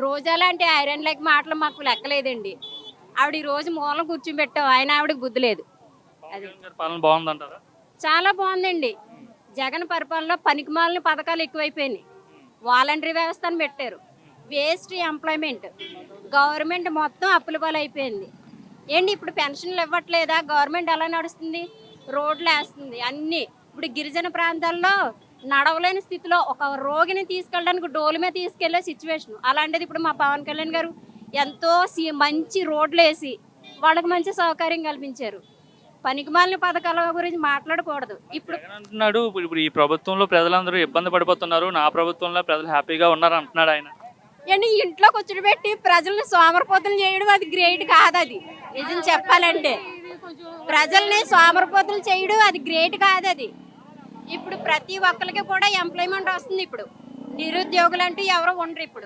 రోజా లాంటి iron leg మాటలు మాకు లెక్కలేదండి. ఆవిడ ఈ రోజు మూలన కూర్చోబెట్టాం. ఆయన ఆవిడకి బుద్ధి లేదు. పవన్ అది. కళ్యాణ్ గారి పాలన బాగుందంటారా? చాలా బాగుందండి. జగన్ పరిపాలనలో పనికిమాలిన పథకాలు ఎక్కువైపోయినాయి. వాలంటరీ వ్యవస్థను పెట్టారు. Waste employment. గవర్నమెంట్ మొత్తం అప్పుల పాలైపోయింది. ఏంటి ఇప్పుడు పెన్షన్లు ఇవ్వట్లేదా? గవర్నమెంట్ ఎలా నడుస్తుంది? రోడ్లు వేస్తుంది అన్నీ. ఇప్పుడు గిరిజన ప్రాంతాల్లో నడవలేని స్థితిలో ఒక రోగిని తీసుకెళ్ళడానికి డోలు మీద తీసుకెళ్లే సిచ్యువేషన్. అలాంటిది ఇప్పుడు మా పవన్ కళ్యాణ్ గారు ఎంతో మంచి రోడ్లు వేసి వాళ్ళకి మంచి సౌకర్యం కల్పించారు. పనికిమాలిన పథకాల గురించి మాట్లాడకూడదు. ఇప్పుడు జగన్ అంటున్నాడు ఇప్పుడు ఇప్పుడు ఈ ప్రభుత్వంలో ప్రజలందరూ ఇబ్బంది పడిపోతున్నారు. నా ప్రభుత్వంలో ప్రజలు హ్యాపీగా ఉన్నారు అంటున్నాడు ఆయన. ఏంటి ఇంట్లో కూర్చోబెట్టి ప్రజల్ని సోమరిపోతులు చేయడం అది గ్రేట్ కాదు. అది నిజం చెప్పాలంటే ప్రజల్ని సోమరిపోతులు చేయడం అది గ్రేట్ కాదు. అది ఇప్పుడు ప్రతి ఒక్కరికి కూడా ఎంప్లాయ్మెంట్ వస్తుంది. ఇప్పుడు నిరుద్యోగులు అంటూ ఎవరు ఉండరు ఇప్పుడు.